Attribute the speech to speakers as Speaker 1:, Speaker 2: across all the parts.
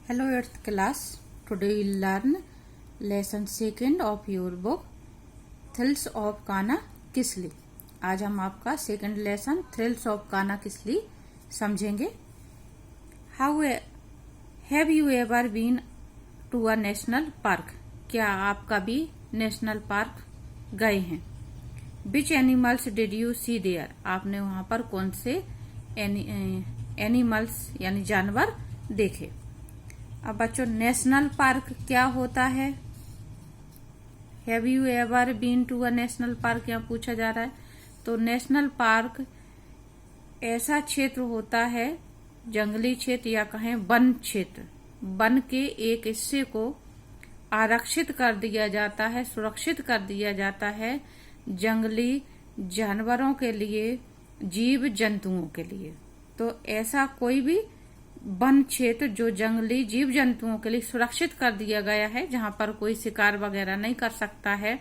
Speaker 1: Hello 8th class. Today we'll learn lesson 2 of your book Thrills of Kana Kisli. आज हम आपका second lesson thrills of काना किसली समझेंगे. How have you ever been to a national park? क्या आप कभी नेशनल पार्क गए हैं? Which animals did you see there? आपने वहां पर कौन से एनिमल्स यानी जानवर देखे? अब बच्चों, नेशनल पार्क क्या होता है? Have you ever been to a national park यहाँ पूछा जा रहा है. तो नेशनल पार्क ऐसा क्षेत्र होता है, जंगली क्षेत्र या कहें वन क्षेत्र, वन के एक हिस्से को आरक्षित कर दिया जाता है, सुरक्षित कर दिया जाता है जंगली जानवरों के लिए, जीव जंतुओं के लिए. तो ऐसा कोई भी वन क्षेत्र जो जंगली जीव जंतुओं के लिए सुरक्षित कर दिया गया है, जहां पर कोई शिकार वगैरह नहीं कर सकता है,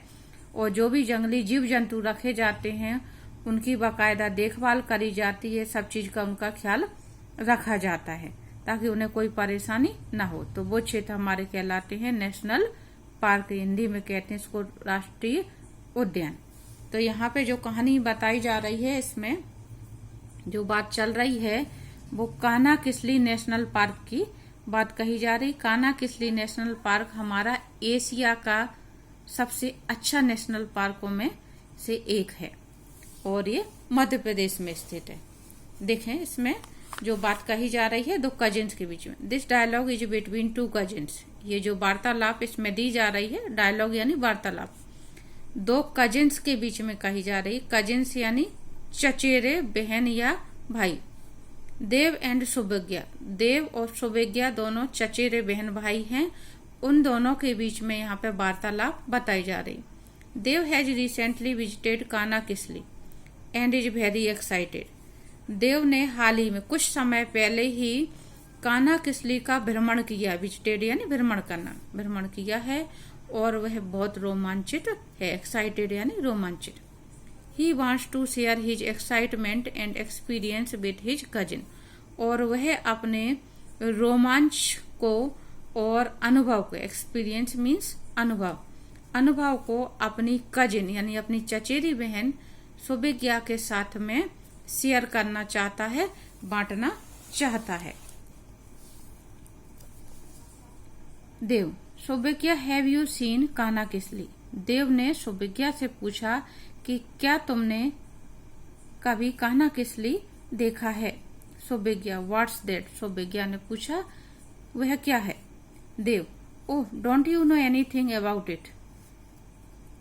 Speaker 1: और जो भी जंगली जीव जंतु रखे जाते हैं उनकी बाकायदा देखभाल करी जाती है, सब चीज का उनका ख्याल रखा जाता है ताकि उन्हें कोई परेशानी न हो. तो वो क्षेत्र हमारे कहलाते हैं नेशनल पार्क. हिंदी में कहते हैं इसको राष्ट्रीय उद्यान. तो यहाँ पे जो कहानी बताई जा रही है, इसमें जो बात चल रही है वो कान्हा किसली नेशनल पार्क की बात कही जा रही. कान्हा किसली नेशनल पार्क हमारा एशिया का सबसे अच्छा नेशनल पार्कों में से एक है और ये मध्य प्रदेश में स्थित है. देखें इसमें जो बात कही जा रही है दो कजिन्स के बीच में. This dialogue is between two cousins. ये जो वार्तालाप इसमें दी जा रही है, डायलॉग यानी वार्तालाप, दो कजिन्स के बीच में कही जा रही है. कजिन्स यानी चचेरे बहन या भाई. देव एंड सुभज्ञा, देव और सुभज्ञा दोनों चचेरे बहन भाई हैं. उन दोनों के बीच में यहाँ पे वार्तालाप बताई जा रही. Dev has recently visited Kanha Kisli and is very excited. Dev ने हाल ही में कुछ समय पहले ही कान्हा किसली का भ्रमण किया. विजिटेड यानी भ्रमण करना, भ्रमण किया है और वह बहुत रोमांचित है. एक्साइटेड यानी रोमांचित. He wants to share his excitement and experience with his cousin. और वह अपने रोमांच को और अनुभव को, एक्सपीरियंस मीन्स अनुभव, अनुभव को अपनी कजिन यानी अपनी चचेरी बहन सुभज्ञा के साथ में शेयर करना चाहता है, बांटना चाहता है. देव, सुभज्ञा have you seen Kanha Kisli? देव ने सुभज्ञा से पूछा कि क्या तुमने कभी कान्हा किसली देखा है? सुभज्ञा, व्हाट्स दैट? सुभज्ञा ने पूछा वह क्या है? Dev, oh don't you know anything about it?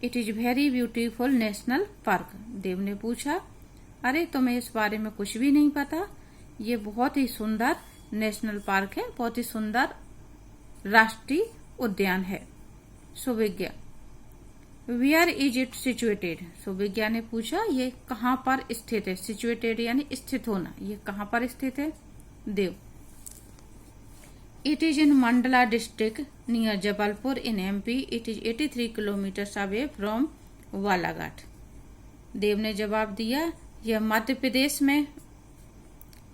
Speaker 1: It is very beautiful national park. Dev ने पूछा, अरे तुम्हें इस बारे में कुछ भी नहीं पता? ये बहुत ही सुंदर नेशनल पार्क है, बहुत ही सुंदर राष्ट्रीय उद्यान है. सुभज्ञा, वेयर इज इट सिचुएटेड? सुभज्ञा ने पूछा ये कहाँ पर स्थित है? सिचुएटेड यानी स्थित होना, ये कहाँ पर स्थित है? Dev, it is in Mandla district near Jabalpur in MP. It is 83 kilometre away from Balaghat. Dev ने जवाब दिया यह मध्य प्रदेश में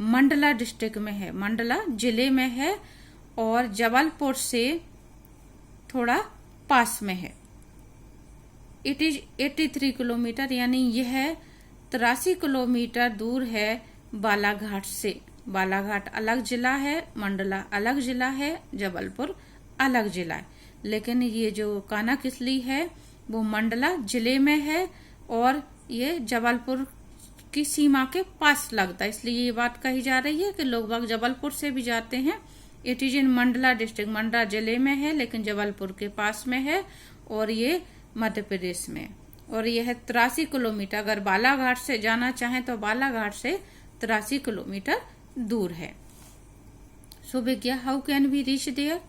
Speaker 1: मंडला डिस्ट्रिक्ट में है, मंडला जिले में है और जबलपुर से थोड़ा पास में है. इट इज 83 किलोमीटर यानी यह 83 किलोमीटर दूर है बालाघाट से. बालाघाट अलग जिला है, मंडला अलग जिला है, जबलपुर अलग जिला है. लेकिन ये जो कान्हा किसली है वो मंडला जिले में है और ये जबलपुर की सीमा के पास लगता है, इसलिए ये बात कही जा रही है कि लोग बाग जबलपुर से भी जाते हैं. It is in Mandla district, Mandla जिले में है लेकिन जबलपुर के पास में है और ये मध्य प्रदेश में. और यह 83 किलोमीटर, अगर बालाघाट से जाना चाहें तो बालाघाट से 83 किलोमीटर दूर है. Subhagya, how can we reach there?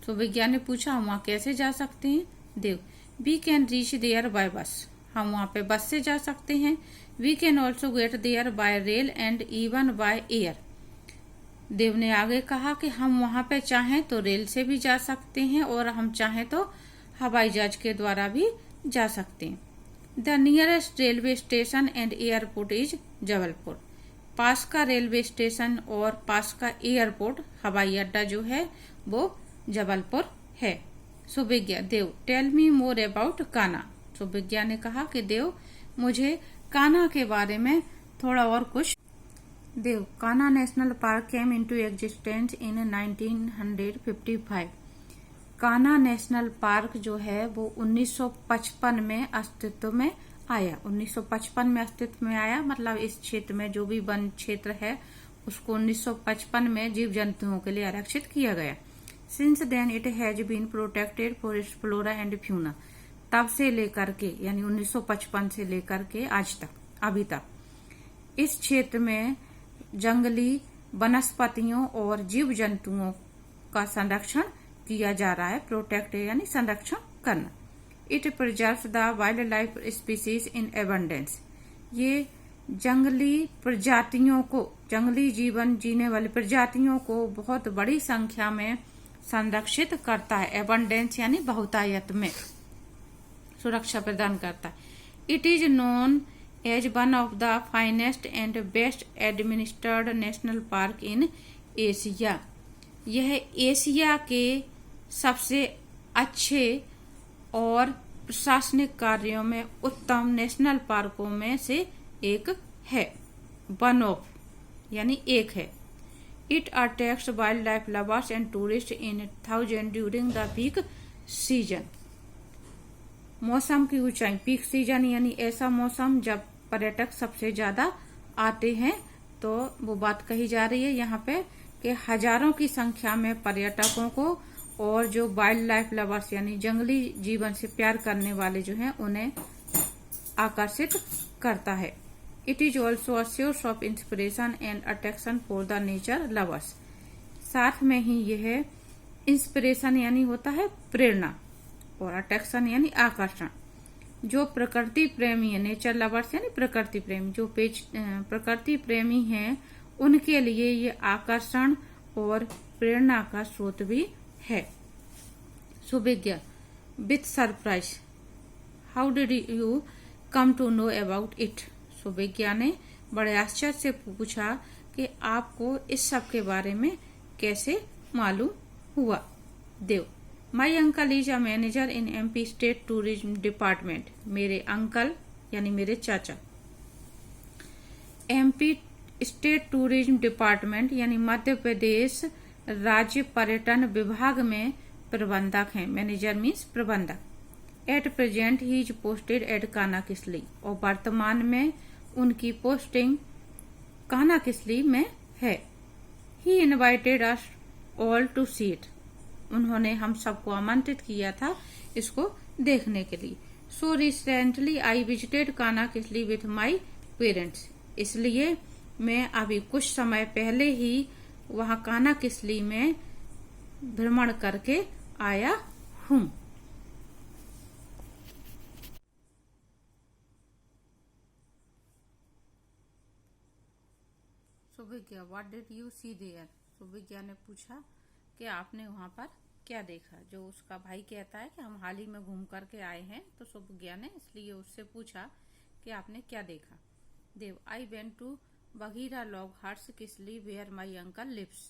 Speaker 1: Subhagya ने पूछा हम वहां कैसे जा सकते हैं? Dev, we can reach there by bus. हम वहां पे बस से जा सकते हैं. We can also get there by rail and even by air. Dev ने आगे कहा कि हम वहां पे चाहें तो रेल से भी जा सकते हैं और हम चाहें तो हवाई जहाज के द्वारा भी जा सकते हैं. The nearest railway station and airport is Jabalpur. पास का रेलवे स्टेशन और पास का एयरपोर्ट हवाई अड्डा जो है वो जबलपुर है। Suvigya, Dev, tell me more about Kanha. Suvigya ने कहा कि देव मुझे कान्हा के बारे में थोड़ा और कुछ। Dev, Kanha national park came into existence in 1955। Kanha national park जो है वो 1955 में अस्तित्व में आया। 1955 में अस्तित्व में आया, मतलब इस क्षेत्र में जो भी वन क्षेत्र है उसको 1955 में जीव जंतुओं के लिए आरक्षित किया गया। Since then it has been protected for its flora and fauna. तब से लेकर के यानी 1955 से लेकर के आज तक, अभी तक इस क्षेत्र में जंगली वनस्पतियों और जीव जंतुओं का संरक्षण किया जा रहा है। प्रोटेक्ट यानी संरक्षण करना। It preserves the wild life species in abundance. ये जंगली प्रजातियों को, जंगली जीवन जीने वाली प्रजातियों को बहुत बड़ी संख्या में संरक्षित करता है। एबंडेंस यानी बहुतायत में सुरक्षा प्रदान करता है। It is known as one of the finest and best administered national park in Asia. यह एशिया के सबसे अच्छे और प्रशासनिक कार्यों में उत्तम नेशनल पार्कों में से एक है। वन ऑफ यानी एक है। It attracts wild life lovers and tourist in thousand during the peak season. मौसम की ऊंचाई, पीक सीजन यानी ऐसा मौसम जब पर्यटक सबसे ज्यादा आते हैं। तो वो बात कही जा रही है यहाँ पे कि हजारों की संख्या में पर्यटकों को और जो वाइल्ड लाइफ लवर्स यानी जंगली जीवन से प्यार करने वाले जो हैं उन्हें आकर्षित करता है। It is also a source of inspiration and attraction for the nature lovers. साथ में ही यह इंस्पिरेशन यानी होता है प्रेरणा और अट्रैक्शन यानी आकर्षण। जो प्रकृति प्रेमी है, नेचर लवर्स यानी प्रकृति प्रेमी, जो प्रकृति प्रेमी हैं उनके लिए ये आकर्षण और प्रेरणा का स्रोत भी है। Suvigya, with surprise, how did you come to know about it. Suvigya ने बड़े आश्चर्य से पूछा कि आपको इस सब के बारे में कैसे मालूम हुआ। Dev, my uncle is a manager in MP state tourism department. मेरे अंकल यानी मेरे चाचा MP स्टेट टूरिज्म डिपार्टमेंट यानी मध्य प्रदेश राज्य पर्यटन विभाग में प्रबंधक हैं। मैनेजर मीन्स प्रबंधक। At present he is posted at Kanha Kisli. और वर्तमान में उनकी पोस्टिंग कान्हाकिसली में है। ही invited us all to see it. उन्होंने हम सबको आमंत्रित किया था इसको देखने के लिए। So recently I visited Kanha Kisli with my parents. इसलिए मैं अभी कुछ समय पहले ही वहाँ कान्हाकिसली में भ्रमण करके आया हूँ। Suvigya, what did you see there. Suvigya ने पूछा कि आपने वहाँ पर क्या देखा। जो उसका भाई कहता है कि हम हाल ही में घूम करके आए हैं, तो सुविज्ञा ने इसलिए उससे पूछा कि आपने क्या देखा। Dev, I went to Bagheera log huts Kisli where my uncle lives.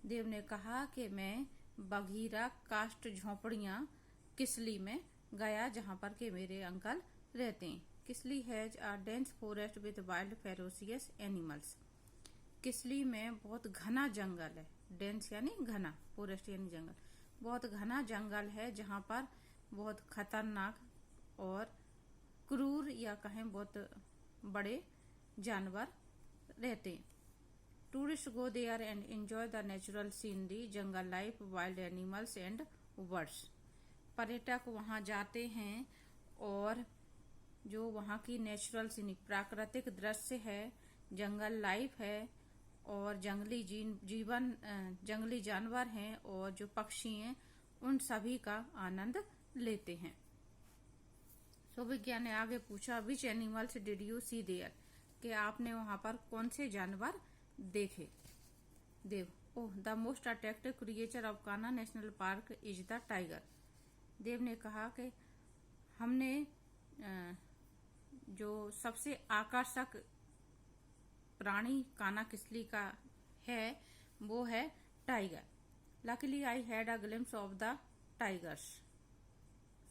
Speaker 1: Dev ने कहा कि मैं बघीरा काष्ठ झोपड़ियाँ किसली में गया जहाँ पर के मेरे अंकल रहते हैं। Kisli has a dense forest with wild ferocious animals. Kisli में बहुत घना जंगल है। डेंस यानी घना, फॉरेस्ट यानी जंगल। बहुत घना जंगल है जहाँ पर बहुत खतरनाक और क्रूर या कहें बहुत बड़े जानवर रहते हैं। Tourist go there and enjoy the natural scenery, jungle life, wild animals and birds. पर्यटक वहाँ जाते हैं और जो वहाँ की नेचुरल सीनरी, प्राकृतिक दृश्य है, जंगल लाइफ है और जंगली जीवन, जंगली जानवर हैं और जो पक्षी हैं उन सभी का आनंद लेते हैं। सुविज्ञा ने आगे पूछा, which animals did you see there, कि आपने वहां पर कौन से जानवर देखे। Dev, oh, the most attractive creature of Kanha national park is the tiger. Dev ने कहा कि हमने जो सबसे आकर्षक प्राणी काना किसली का है वो है tiger. Luckily I had a glimpse of the tigers.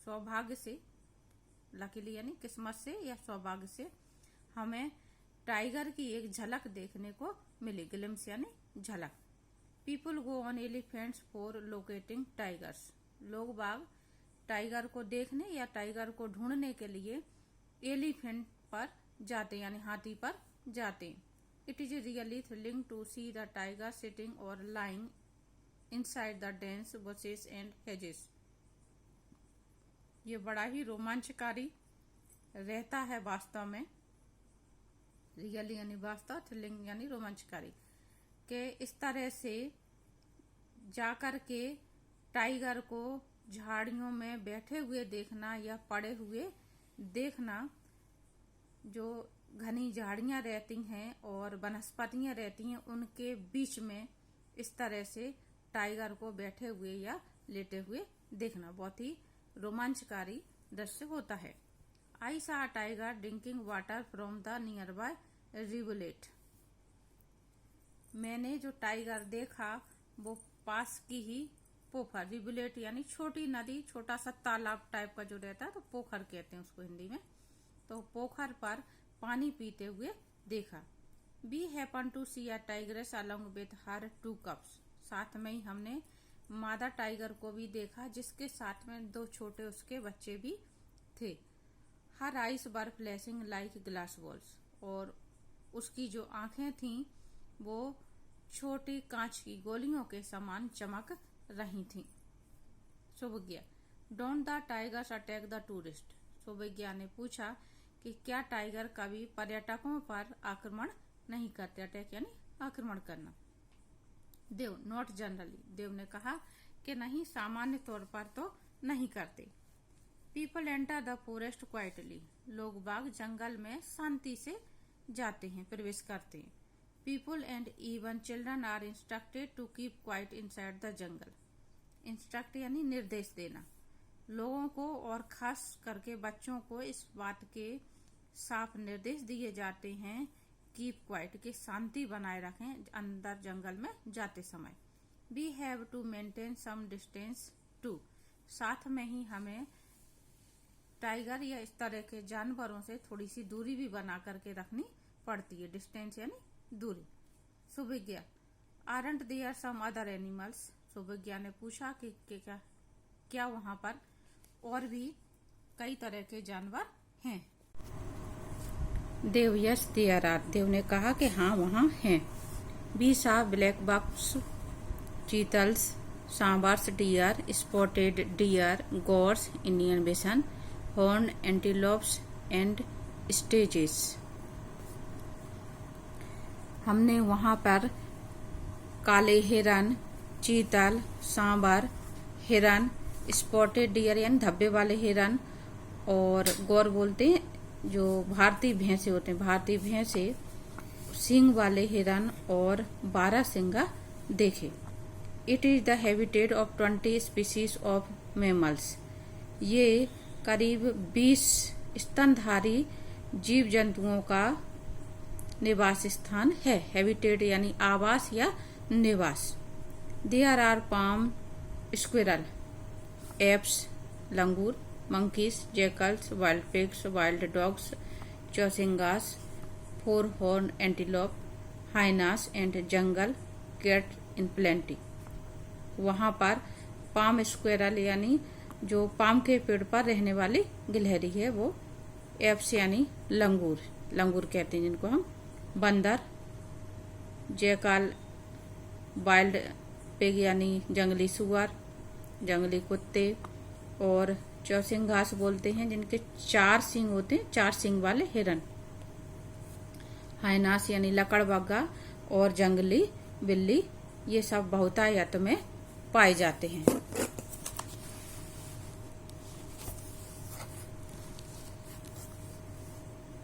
Speaker 1: सौभाग्य से, लकीली यानी किस्मत से या सौभाग्य से हमें टाइगर की एक झलक देखने को मिली। ग्लिम्स यानी झलक। People go on elephants for locating tigers. लोग बाग टाइगर को देखने या टाइगर को ढूंढने के लिए एलिफेंट पर जाते यानी हाथी पर जाते। It is really thrilling to see the tiger sitting और lying inside the dens bushes and hedges. ये बड़ा ही रोमांचकारी रहता है वास्तव में। रियली यानी वास्तव, थ्रिलिंग यानी रोमांचकारी, के इस तरह से जाकर के टाइगर को झाड़ियों में बैठे हुए देखना या पड़े हुए देखना। जो घनी झाड़ियां रहती हैं और वनस्पतियां रहती हैं उनके बीच में इस तरह से टाइगर को बैठे हुए या लेटे हुए देखना बहुत ही रोमांचकारी दृश्य होता है। I saw tiger drinking water from the nearby rivulet. मैंने जो टाइगर देखा वो पास की ही पोखर, रिवुलेट यानी छोटी नदी, छोटा सा तालाब टाइप का जो रहता है तो पोखर कहते हैं उसको हिंदी में। तो पोखर पर पानी पीते हुए देखा। We happen to see a tigress along with her 2 cubs. साथ में ही हमने मादा टाइगर को भी देखा जिसके साथ में 2 छोटे उसके बच्चे भी थे। हर आइस वर फ्लैशिंग लाइक ग्लास बॉल्स। और उसकी जो आंखें थीं वो छोटी कांच की गोलियों के समान चमक रही थीं। Suvigya, don't the tigers attack the tourist. Suvigya ने पूछा कि क्या टाइगर कभी पर्यटकों पर आक्रमण नहीं करते। अटैक यानी आक्रमण करना। देव, नॉट जनरली। देव ने कहा कि नहीं, सामान्य तौर पर तो नहीं करते। People enter the forest quietly. लोग बाग जंगल में शांति से जाते हैं, प्रवेश करते हैं। People and even children are instructed to keep quiet inside the jungle. Instruct यानी निर्देश देना। लोगों को और खास करके बच्चों को इस बात के साफ निर्देश दिए जाते हैं कीप क्वाइट के शांति बनाए रखें अंदर जंगल में जाते समय। We have to maintain some distance too. साथ में ही हमें टाइगर या इस तरह के जानवरों से थोड़ी सी दूरी भी बना करके रखनी पड़ती है। डिस्टेंस यानी दूरी। Suvigya, aren't there some other animals. Suvigya ने पूछा कि क्या वहां पर और भी कई तरह के जानवर हैं। Dev, yes there are. Dev ने कहा कि हाँ वहां हैं। We saw black bucks, chitals, sambars deer, spotted deer, gaurs, Indian bison, horn antelopes and stags. हमने वहां पर काले हिरन, चीतल, सांबर, हिरन, स्पॉटेड डियर यानी धब्बे वाले हिरन, और गौर बोलते हैं जो भारतीय भैंसे होते हैं, भारतीय भैंसे, सींग वाले हिरन और 12 सिंगा देखे। It is the habitat of 20 species of mammals. ये करीब 20 स्तनधारी जीव जंतुओं का निवास स्थान है। हैबिटेट यानी आवास या निवास। There are palm squirrel, apes langur, monkeys, jackals, wild pigs, wild dogs, chausingas, four-horned antelope, hyenas and jungle cat in plenty। वहाँ पर पाम स्क्वेरल यानी जो पाम के पेड़ पर रहने वाली गिलहरी है वो, एप्स यानी लंगूर, लंगूर कहते हैं जिनको हम, बंदर, जैकाल वाइल्ड पिग यानी जंगली सुअर, जंगली कुत्ते, और चौसिंग घास बोलते हैं जिनके 4 सींग होते हैं, 4 सींग वाले हिरन, हाइनास यानी लकड़बग्गा और जंगली बिल्ली, ये सब बहुतायत में पाए जाते हैं।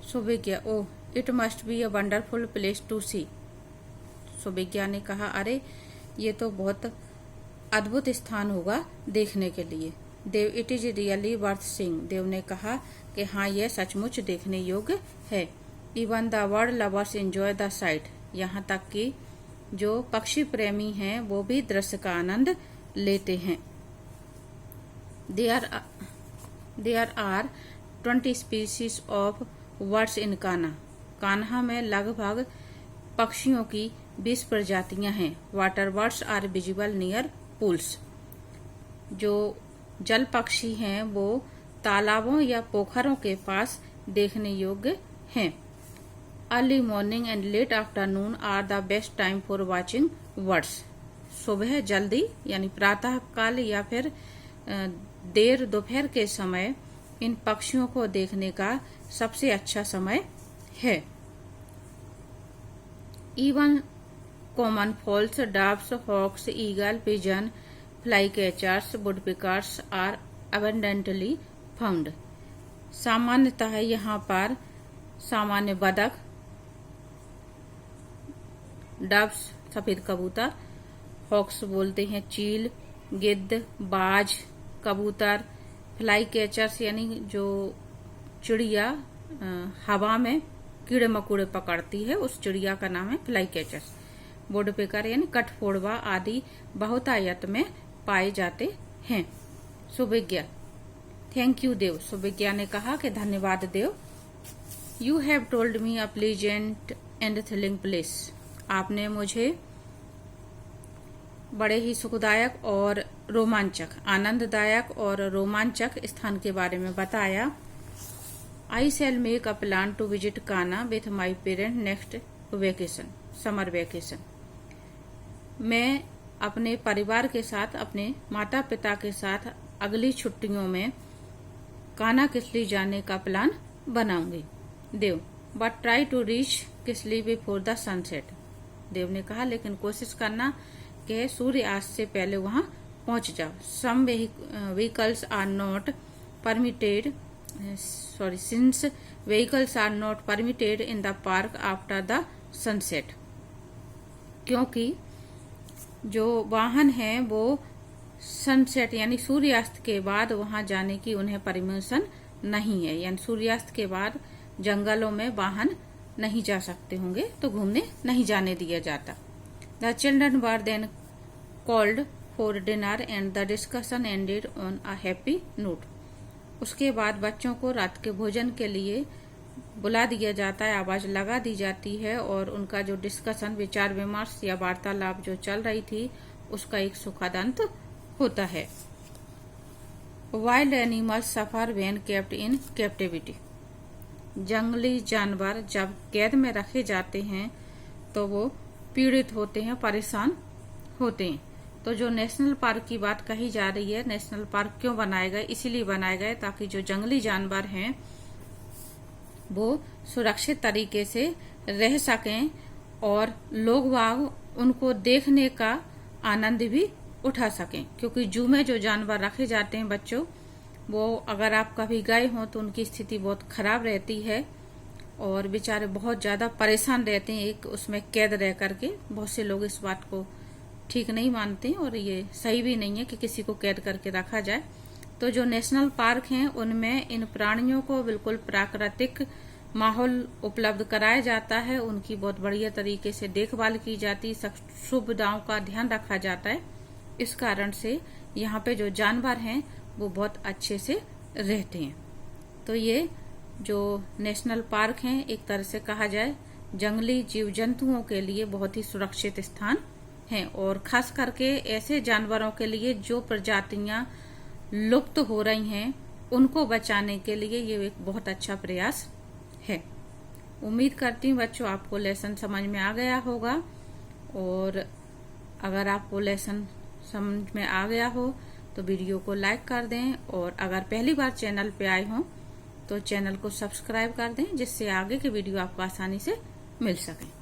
Speaker 1: सुविज्ञा, oh it must be a wonderful place to सी। सुविज्ञा ने कहा अरे ये तो बहुत अद्भुत स्थान होगा देखने के लिए। Dev, it is really worth seeing. Dev ने कहा कि हाँ यह सचमुच देखने योग्य है। Even the bird lovers enjoy the sight, यहाँ तक कि जो पक्षी प्रेमी हैं वो भी दृश्य का आनंद लेते हैं। There are 20 species of birds in Kanha, Kanha में लगभग पक्षियों की 20 प्रजातियां हैं। Water birds are visible near pools, जो जल पक्षी हैं वो तालाबों या पोखरों के पास देखने योग्य हैं। Early morning and late afternoon are the best time for watching birds, सुबह जल्दी यानी प्रातः काल या फिर देर दोपहर के समय इन पक्षियों को देखने का सबसे अच्छा समय है। Even common fowls, doves, hawks, eagle, pigeon, flycatchers, woodpeckers are abundantly found, सामान्यतः यहाँ पर सामान्य बदक, डब्स सफेद कबूतर, हॉक्स बोलते हैं चील, गिद्ध, बाज, कबूतर, फ्लाई कैचर्स यानी जो चिड़िया हवा में कीड़े मकोड़े पकड़ती है उस चिड़िया का नाम है फ्लाई कैचर्स, वुडपेकर यानी कठफोड़वा आदि बहुतायत में पाए जाते हैं। सुविज्ञा, थैंक यू देव, सुविज्ञा ने कहा कि धन्यवाद Dev. You have told me a pleasant and thrilling place, आपने मुझे बड़े ही सुखदायक और रोमांचक, आनंददायक और रोमांचक स्थान के बारे में बताया। I shall make a plan to visit Kanha with my parent next vacation, summer vacation, मैं अपने परिवार के साथ, अपने माता पिता के साथ अगली छुट्टियों में कान्हा किसली जाने का प्लान बनाऊंगी। Dev, but try to reach Kisli before the sunset, Dev ने कहा लेकिन कोशिश करना कि सूर्यास्त से पहले वहां पहुंच जाओ। Some vehicles are not permitted, since vehicles are not permitted in the park after the sunset, क्योंकि जो वाहन हैं वो सनसेट यानी सूर्यास्त के बाद वहां जाने की उन्हें परमिशन नहीं है, यानी सूर्यास्त के बाद जंगलों में वाहन नहीं जा सकते होंगे तो घूमने नहीं जाने दिया जाता। The children were then called for dinner and the discussion ended on a happy note, उसके बाद बच्चों को रात के भोजन के लिए बुला दिया जाता है, आवाज लगा दी जाती है और उनका जो डिस्कशन, विचार विमर्श या वार्तालाप जो चल रही थी उसका एक सुखद अंत होता है। Wild animals suffer when kept in captivity, जंगली जानवर जब कैद में रखे जाते हैं तो वो पीड़ित होते हैं, परेशान होते हैं। तो जो नेशनल पार्क की बात कही जा रही है, नेशनल पार्क क्यों बनाए गए, इसीलिए बनाए गए ताकि जो जंगली जानवर हैं वो सुरक्षित तरीके से रह सकें और लोग वाग उनको देखने का आनंद भी उठा सकें, क्योंकि जू में जो जानवर रखे जाते हैं बच्चों, वो अगर आप कभी गए हों तो उनकी स्थिति बहुत खराब रहती है और बेचारे बहुत ज्यादा परेशान रहते हैं एक उसमें कैद रह करके। बहुत से लोग इस बात को ठीक नहीं मानते और ये सही भी नहीं है कि किसी को कैद करके रखा जाए। तो जो नेशनल पार्क हैं उनमें इन प्राणियों को बिल्कुल प्राकृतिक माहौल उपलब्ध कराया जाता है, उनकी बहुत बढ़िया तरीके से देखभाल की जाती, सुविधाओं का ध्यान रखा जाता है। इस कारण से यहाँ पे जो जानवर हैं वो बहुत अच्छे से रहते हैं। तो ये जो नेशनल पार्क हैं एक तरह से कहा जाए जंगली जीव जंतुओं के लिए बहुत ही सुरक्षित स्थान हैं और खास करके ऐसे जानवरों के लिए जो प्रजातियां लुप्त हो रही हैं उनको बचाने के लिए ये एक बहुत अच्छा प्रयास है। उम्मीद करती हूँ बच्चों आपको लेसन समझ में आ गया होगा और अगर आपको लेसन समझ में आ गया हो तो वीडियो को लाइक कर दें और अगर पहली बार चैनल पे आए हों तो चैनल को सब्सक्राइब कर दें जिससे आगे के वीडियो आपको आसानी से मिल सके।